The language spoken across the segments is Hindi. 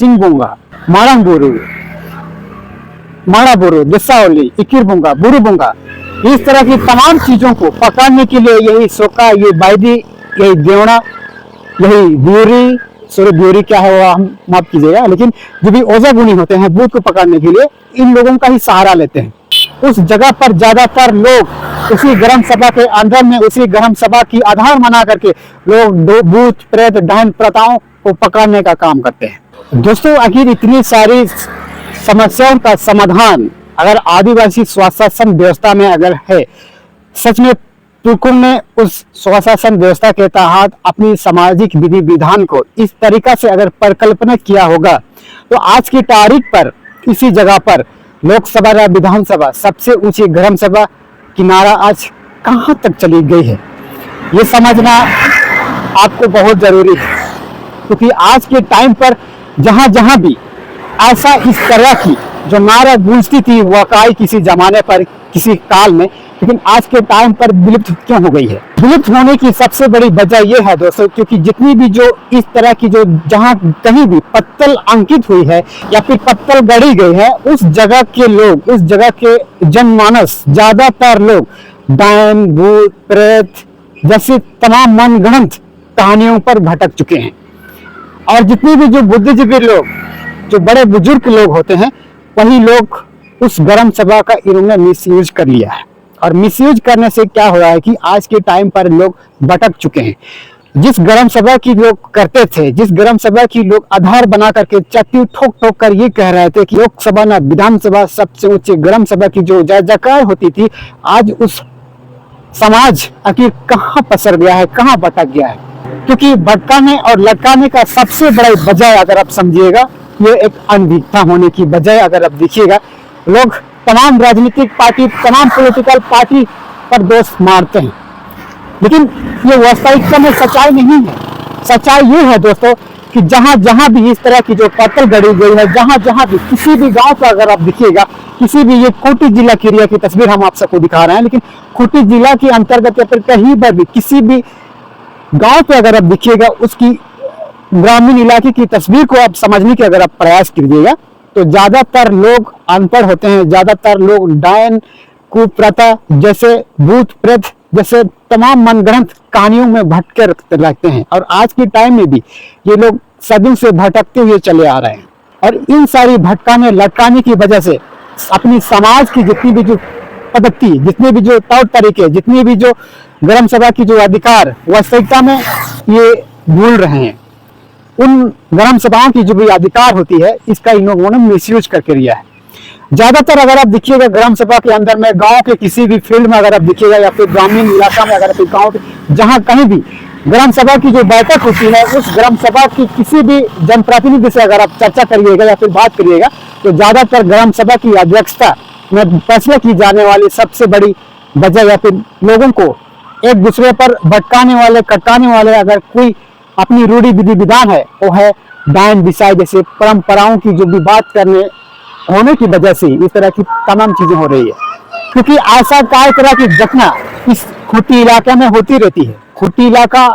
सिंगबुंगा, मारंगबुरु, माड़ाबुरु, दिसावली, इकिरबुंगा, बुरुबुंगा, इस तरह की तमाम चीजों को पकड़ने के लिए यही सोका, ये बायदी, यही देवड़ा, यही ब्यूरी, सॉरी ब्यूरी क्या है वो हम माफ कीजिएगा, लेकिन जो भी ओझा गुनी होते हैं भूत को पकड़ने के लिए इन लोगों का ही सहारा लेते हैं। उस जगह पर ज्यादातर लोग उसी ग्राम सभा के अंदर में, उसी ग्राम सभा की आधार बना करके लोग भूत प्रेत डायन प्रताओं को पकड़ने का काम करते हैं। दोस्तों, आखिर इतनी सारी समस्याओं का समाधान अगर आदिवासी स्वशासन व्यवस्था में अगर है, सच में तुर्कों ने उस स्वशासन व्यवस्था के तहत अपनी सामाजिक विधि विधान को इस तरीका से अगर परिकल्पना किया होगा, तो आज की तारीख पर इसी जगह पर लोकसभा या विधानसभा सबसे ऊंची ग्राम सभा किनारा आज कहां तक चली गई है, ये समझना आपको बहुत जरूरी है। क्योंकि आज के टाइम पर जहां जहां भी ऐसा इस तरह की जो नारा गूंजती थी वाकई किसी जमाने पर, किसी काल में, लेकिन आज के टाइम पर विलुप्त क्यों हो गई है? विलुप्त होने की सबसे बड़ी वजह यह है दोस्तों, क्योंकि जितनी भी जो इस तरह की जो जहां कहीं भी पत्तल अंकित हुई है या फिर पत्तल गढ़ी गई है, उस जगह के लोग, उस जगह के जनमानस, ज्यादातर लोग डायन, भूत, प्रेत जैसे तमाम मनगढ़ंत कहानियों पर भटक चुके हैं। और जितने भी जो बुद्धिजीवी लोग, जो बड़े बुजुर्ग लोग होते हैं, वही लोग उस ग्राम सभा का इन्होंने मिसयूज कर लिया है। और मिसयूज करने से क्या हो रहा है कि आज के टाइम पर लोग भटक चुके हैं। जिस ग्राम सभा की लोग करते थे, जिस ग्राम सभा की लोग आधार बना करके चट्टी ठोक ठोक कर ये कह रहे थे कि लोकसभा ना विधानसभा सबसे ऊंची ग्राम सभा की जो जय जयकार होती थी, आज उस समाज आखिर कहाँ पसर गया है, कहाँ भटक गया है? क्योंकि भटकाने और लटकाने का सबसे बड़ा वजह अगर आप समझिएगा, ये एक अनभिज्ञता होने की वजह अगर आप देखिएगा, लोग तमाम राजनीतिक पार्टी, तमाम पॉलिटिकल पार्टी पर दोष मारते हैं, लेकिन ये वास्तविकता में सच्चाई नहीं है। सच्चाई ये है दोस्तों कि जहां जहां भी इस तरह की जो पत्तल गड़ी गई है, जहां जहां भी किसी भी गांव पर अगर आप देखिएगा, किसी भी, ये खूंटी जिला की एरिया की तस्वीर हम आप सबको दिखा रहे हैं, लेकिन खूंटी जिला के अंतर्गत या फिर कहीं पर भी किसी भी गांव पे अगर आप देखिएगा, उसकी ग्रामीण इलाके की तस्वीर को आप समझने के अगर आप प्रयास कीजिएगा, तो ज्यादातर लोग अनपढ़ होते हैं, ज्यादातर लोग डायन, कुप्रथा जैसे, भूत प्रेत जैसे तमाम मनगढ़ंत कहानियों में भटके रहते हैं। और आज के टाइम में भी ये लोग सदियों से भटकते हुए चले आ रहे हैं। और इन सारी भटकाने लटकाने की वजह से अपनी समाज की जितनी भी जो पद्धति, जितने भी जो तौर तरीके, जितनी भी जो ग्राम सभा की जो अधिकार, वास्तविकता में ये भूल रहे हैं। उन ग्राम सभाओं की जो भी अधिकार होती है, इसका इन लोगों ने मिसयूज करके लिया है। ज्यादातर अगर आप देखिएगा ग्राम सभा के अंदर में, गांव के किसी भी फील्ड में अगर आप देखिएगा, या फिर ग्रामीण इलाका में अगर आप गांव के जहां कहीं भी ग्राम सभा की जो बैठक होती है, उस ग्राम सभा की किसी भी जनप्रतिनिधि से अगर आप चर्चा करिएगा या फिर बात करिएगा, तो ज्यादातर ग्राम सभा की अध्यक्षता में फैसला की जाने वाली सबसे बड़ी वजह, या फिर लोगों को एक दूसरे पर भटकाने वाले, कटकाने वाले अगर कोई अपनी रूढ़ी विधि विधान है, वो है डायन विषय जैसे परंपराओं की जो भी बात करने होने की वजह से इस तरह की तमाम चीजें हो रही है। क्योंकि ऐसा कई तरह की घटना इस खूंटी इलाके में होती रहती है। खूंटी इलाका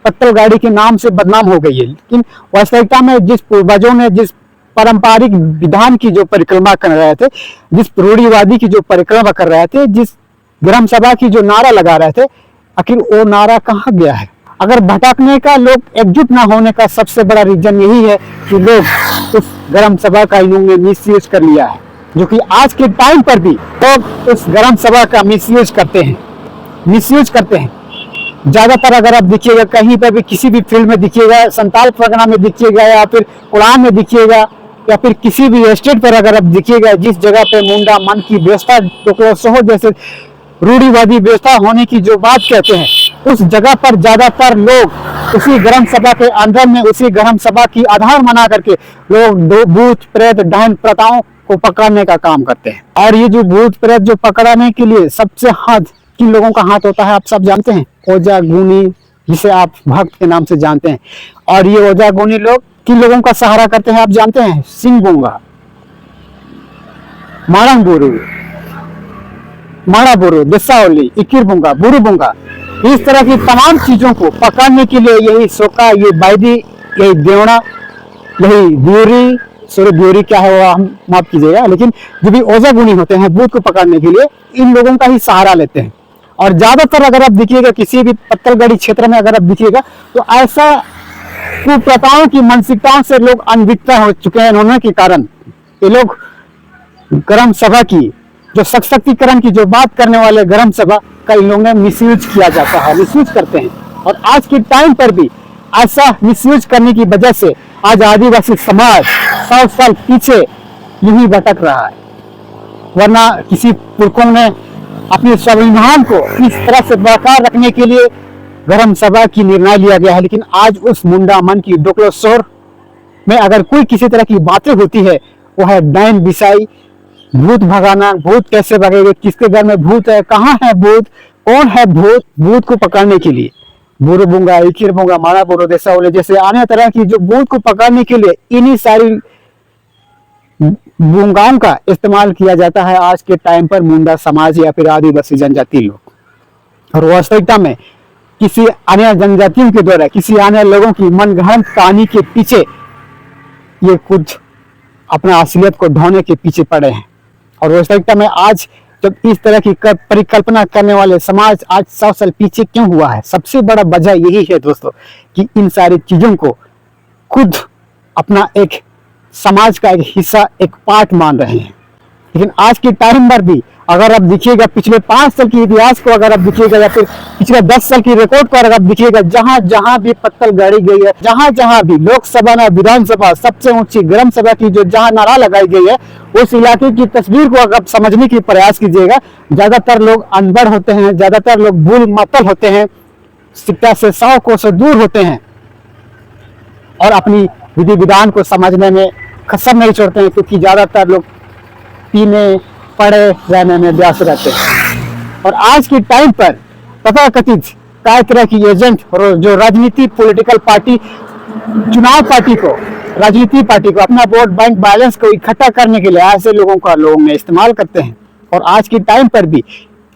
पत्तल गाड़ी के नाम से बदनाम हो गई है, लेकिन वास्तविकता में जिस पूर्वजों ने जिस पारंपरिक विधान की जो परिक्रमा कर रहे थे, जिस रूढ़िवादी की जो परिक्रमा कर रहे थे, जिस ग्राम सभा की जो नारा लगा रहे थे, आखिर वो नारा कहाँ गया है? अगर भटकने का, लोग एकजुट ना होने का सबसे बड़ा रीजन यही है कि लोग उस ग्राम सभा का इन्होंने मिसयूज कर लिया है, जो कि आज के टाइम पर भी लोग उस ग्राम सभा का मिसयूज करते हैं। ज्यादातर अगर आप देखिएगा, कहीं पर भी किसी भी फील्ड में देखिएगा, संताल परगना में देखिएगा, या फिर कुरान में देखिएगा, या फिर किसी भी एस्टेट पर अगर आप देखिएगा, जिस जगह पे मुंडा मन की व्यवस्था, टोकलो सोहो जैसे रूढ़िवादी व्यवस्था होने की जो बात कहते हैं, उस जगह पर ज्यादातर लोग उसी ग्राम सभा के अंदर में, उसी ग्राम सभा की आधार बना करके लोग भूत प्रेत डायन प्रताओं को पकड़ने का काम करते हैं। और ये जो भूत प्रेत जो पकड़ने के लिए सबसे हाथ किन लोगों का हाथ होता है आप सब जानते हैं? ओझा गुनी, जिसे आप भक्त के नाम से जानते हैं। और ये ओझा गुनी लोग किन लोगों का सहारा करते हैं आप जानते हैं? सिंगबुंगा, मारंगबुरु, माड़ाबुरु, दिसावली, इकिरबुंगा, बुरुबुंगा, इस तरह की तमाम चीजों को पकड़ने के लिए यही सोका, ये बायदी, यही देवड़ा, यही ब्यूरी, सॉरी ब्यूरी क्या है वो हम माफ कीजिएगा, लेकिन जो भी ओझा गुनी होते हैं भूत को पकड़ने के लिए इन लोगों का ही सहारा लेते हैं। और ज्यादातर अगर आप देखिएगा किसी भी पत्थलगढ़ी क्षेत्र में अगर आप देखिएगा तो ऐसा कुप्रथाओं की मानसिकताओं से लोग अनभिज्ञ हो चुके हैं इन्होंने के कारण। ये लोग ग्राम सभा की जो सशक्तिकरण की जो बात करने वाले ग्राम सभा का इन लोगों ने मिसयूज किया जाता है, मिसयूज करते हैं। और आज के टाइम पर भी ऐसा मिसयूज करने की वजह से आज आदिवासी समाज 100 साल पीछे यूं ही भटक रहा है। वरना किसी पुरखों ने अपने स्वाभिमान को इस तरह से बरकरार रखने के लिए ग्राम सभा की निर्णय लिया गया है। लेकिन आज उस मुंडा मन की डोकलोसोर में अगर कोई किसी तरह की बातें होती है वो है डायन बिसाई, भूत भगाना, भूत कैसे भगेगा, किसके घर में भूत है, कहाँ है भूत, कौन है भूत, भूत को पकड़ने के लिए बुरु बुंगा, इकिर बुंगा, मारा बोरो देसा बोले जैसे अन्य तरह की जो भूत को पकड़ने के लिए इन्हीं सारी बुंगाओं का इस्तेमाल किया जाता है आज के टाइम पर मुंडा समाज या फिर आदिवासी जनजाति लोग। और वास्तविकता में किसी अन्य जनजातियों के द्वारा किसी अन्य लोगों की मनगढ़ंत कहानी के पीछे ये कुछ अपना असलियत को ढोने के पीछे पड़े हैं। और वास्तविकता में आज जब इस तरह की परिकल्पना करने वाले समाज आज 100 साल पीछे क्यों हुआ है, सबसे बड़ा वजह यही है दोस्तों कि इन सारी चीजों को खुद अपना एक समाज का एक हिस्सा, एक पार्ट मान रहे हैं। लेकिन आज के टाइम पर भी अगर आप देखिएगा पिछले 5 साल की इतिहास को अगर आप देखिएगा या फिर पिछले 10 साल की रिकॉर्ड को अगर आप देखिएगा, जहां जहां भी पत्थर गाड़ी गई है, जहां जहां भी लोकसभा ना विधानसभा सबसे ऊंची ग्राम सभा की जो जहां नारा लगाई गई है उस इलाके की तस्वीर को अगर समझने की प्रयास कीजिएगा, ज्यादातर लोग अनपढ़ होते हैं, ज्यादातर लोग भूल मतल होते हैं, शिक्षा से 100 कोस दूर होते हैं और अपनी विधि विधान को समझने में कसर नहीं छोड़ते हैं, क्योंकि ज्यादातर लोग पीने पड़े रहने में व्यस्त रहते हैं। और आज के टाइम पर तथाकथित कई तरह की एजेंट और जो राजनीति पॉलिटिकल पार्टी चुनाव पार्टी को राजनीति पार्टी को अपना वोट बैंक बैलेंस को इकट्ठा करने के लिए ऐसे लोगों का लोग इस्तेमाल करते हैं। और आज के टाइम पर भी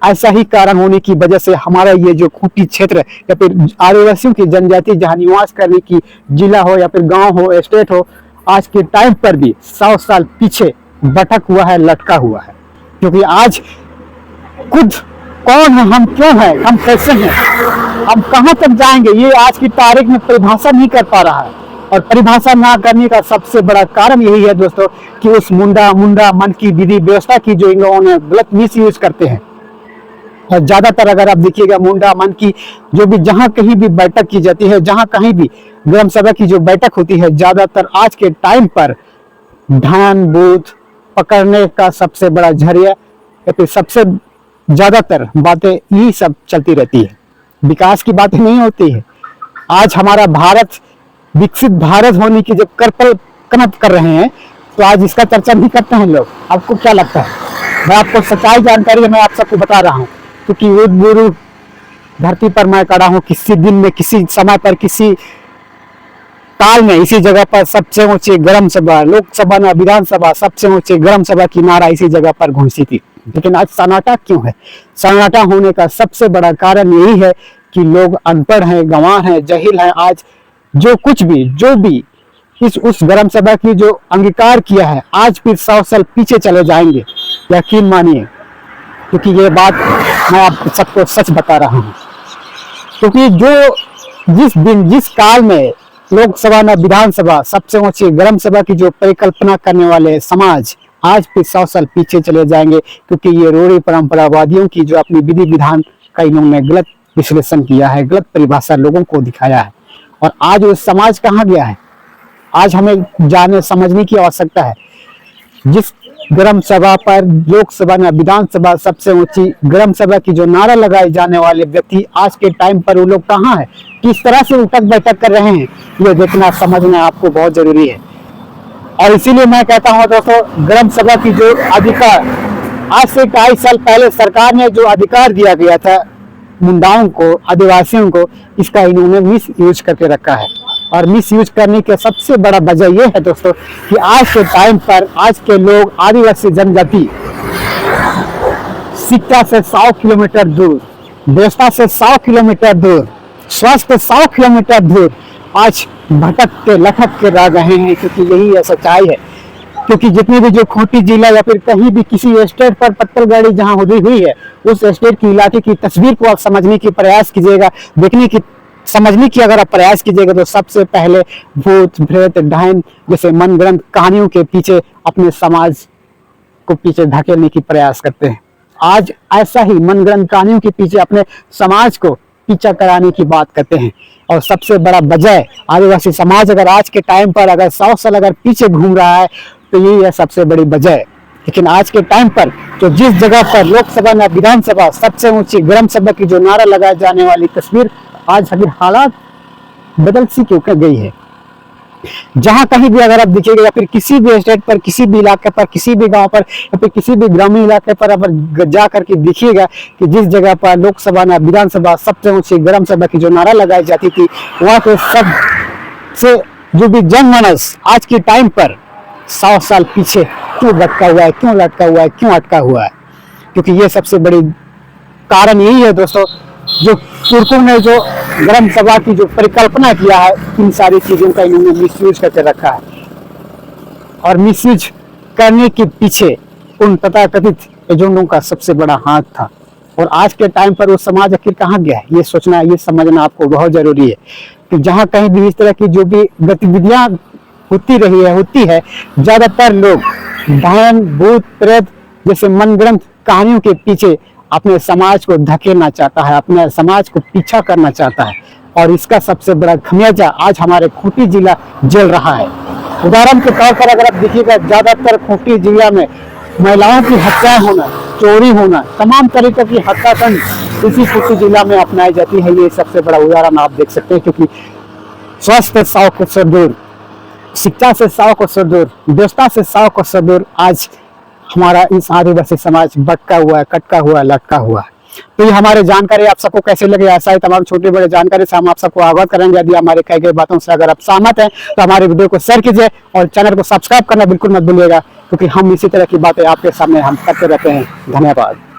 ऐसा ही कारण होने की वजह से हमारा ये जो खूंटी क्षेत्र या फिर आदिवासियों की जनजाति जहाँ निवास करने की जिला हो या फिर गांव हो, स्टेट हो, आज के टाइम पर भी 100 साल पीछे भटक हुआ है, लटका हुआ है। क्योंकि आज खुद कौन है, हम क्यों हैं, हम कैसे हैं, हम कहां तक जाएंगे, ये आज की तारीख में परिभाषा नहीं कर पा रहा है। और परिभाषा ना करने का सबसे बड़ा कारण यही है दोस्तों कि उस मुंडा मन की विधि व्यवस्था की जो इन लोगों ने गलत मिस यूज करते हैं। और ज्यादातर अगर आप देखिएगा मुंडा मन की जो भी जहां कहीं भी बैठक की जाती है, जहां कहीं भी ग्राम सभा की जो बैठक होती है, ज्यादातर आज के टाइम पर ढान भूत पकड़ने का सबसे बड़ा जरिया या फिर सबसे ज्यादातर बातें यही सब चलती रहती है। विकास की बातें नहीं होती है। आज हमारा भारत विकसित भारत होने की जब कल्पना कर रहे हैं तो आज इसका चर्चा नहीं करते हैं लोग। आपको क्या लगता है? मैं आपको सच्चाई जानकारी मैं आप सबको बता रहा हूँ, क्योंकि गुरु धरती पर मैं खड़ा हूँ, किसी दिन में किसी समय पर किसी काल में इसी जगह पर सबसे ऊंची ग्राम सभा, लोकसभा ना विधानसभा सबसे ऊंची ग्राम सभा की नारा इसी जगह पर घोषित थी। लेकिन आज सन्नाटा क्यों है? सन्नाटा होने का सबसे बड़ा कारण यही है कि लोग अनपढ़ हैं, गंवार हैं, जहिल हैं। आज जो कुछ भी जो भी उस ग्राम सभा की जो अंगीकार किया है, आज फिर 100 साल पीछे चले जाएंगे, यकीन मानिए। क्योंकि ये बात मैं आप सबको सच बता रहा हूँ। क्योंकि जो जिस दिन जिस काल में लोकसभा न विधानसभा सबसे ऊंची ग्राम सभा की जो परिकल्पना करने वाले समाज आज भी 100 साल पीछे चले जाएंगे, क्योंकि ये रूढ़ी परंपरावादियों की जो अपनी विधि विधान का इन्होंने गलत विश्लेषण किया है, गलत परिभाषा लोगों को दिखाया है। और आज वो समाज कहाँ गया है? आज हमें जानने समझने की आवश्यकता है। जिस ग्राम सभा पर लोकसभा न विधानसभा सबसे ऊंची ग्राम सभा की जो नारा लगाए जाने वाले व्यक्ति आज के टाइम पर वो लोग कहाँ है, किस तरह से उठक बैठक कर रहे हैं, ये देखना समझना आपको बहुत जरूरी है। और इसीलिए मैं कहता हूँ दोस्तों, ग्राम सभा की जो अधिकार आज से 2.5 साल पहले सरकार ने जो अधिकार दिया गया था मुंडाओं को, आदिवासियों को, इसका इन्होंने मिस यूज करके रखा है। और मिस यूज करने का सबसे बड़ा वजह यह है दोस्तों कि आज के टाइम पर आज के लोग आदिवासी जनजाति शिक्षा से 100 किलोमीटर दूर, व्यवस्था से 100 किलोमीटर दूर, स्वास्थ्य 100 किलोमीटर दूर, आज भटक के लटक के रह गए हैं, क्योंकि यही है सच्चाई है। क्योंकि जितने भी जो खूंटी जिला या फिर कहीं भी किसी स्टेट पर पत्थर गाड़ी जहां हुई है, उस स्टेट की इलाके की तस्वीर को आप समझने की प्रयास कीजिएगा, देखने की समझने की अगर आप प्रयास कीजिएगा तो सबसे पहले भूत प्रेत डायन जैसे मनगढ़ंत कहानियों के पीछे अपने समाज को पीछे धकेलने की प्रयास करते हैं। आज ऐसा ही मनगढ़ंत कहानियों के पीछे अपने समाज को पीछा कराने की बात करते हैं। और सबसे बड़ा वजह, आदिवासी समाज अगर आज के टाइम पर अगर 100 साल अगर पीछे घूम रहा है तो यही है सबसे बड़ी वजह। लेकिन आज के टाइम पर तो जिस जगह पर लोकसभा या विधानसभा सबसे ऊंची ग्राम सभा की जो नारा लगाए जाने वाली तस्वीर, आज अगर हालात बदल सी क्यों गई है। जहां कहीं भी अगर आप दिखेगा या फिर किसी भी स्टेट पर, किसी भी इलाके पर, किसी भी गांव पर या फिर किसी भी ग्रामीण इलाके पर अगर जा करके दिखिएगा कि जिस जगह पर लोकसभा या विधानसभा सबसे ऊंची ग्राम सभा की जो नारा लगाई जाती थी, वहां पे सब से जो भी जनमानस आज के टाइम पर 100 साल पीछे क्यों लटका हुआ है, क्यों लटका हुआ है, क्यों अटका हुआ है। क्योंकि ये सबसे बड़ी कारण यही है दोस्तों, जो तुर्कों ने जो ग्राम सभा की जो परिकल्पना किया है, इन सारी चीजों का इन्होंने मिसयूज करके रखा है। और मिसयूज करने के पीछे उन तथाकथित एजेंडों का सबसे बड़ा हाथ था। और आज के टाइम पर वो समाज आखिर कहाँ गया है, ये सोचना, ये समझना आपको बहुत जरूरी है कि जहाँ कहीं भी इस तरह की जो भी गतिविधियां होती है, ज्यादातर लोग डायन भूत प्रेत जैसे मनगढ़ंत कहानियों के पीछे अपने समाज को धकेलना चाहता है, अपने समाज को पीछा करना चाहता है। और इसका सबसे बड़ा खमियाजा आज हमारे खूंटी जिला झेल रहा है। उदाहरण के तौर पर अगर आप देखिएगा, ज्यादातर खूंटी जिला में महिलाओं की हत्याएं होना, चोरी होना, तमाम तरीके की हत्याकांड इसी खूंटी जिला में अपनाई जाती है। ये सबसे बड़ा उदाहरण आप देख सकते हैं। क्योंकि स्वास्थ्य 100 को दूर, शिक्षा से 100 को दूर, व्यवस्था से 100 को दूर, आज हमारा इस आदिवासी समाज भटका हुआ है, कटका हुआ है, लटका हुआ है। तो ये हमारे जानकारी आप सबको कैसे लगे, ऐसा ही तमाम छोटे बड़े जानकारी से हम आप सबको अवगत करेंगे। यदि हमारे कई गई बातों से अगर आप सहमत हैं तो हमारे वीडियो को शेयर कीजिए और चैनल को सब्सक्राइब करना बिल्कुल मत भूलिएगा, क्योंकि हम इसी तरह की बातें आपके सामने हम करते रहते हैं। धन्यवाद।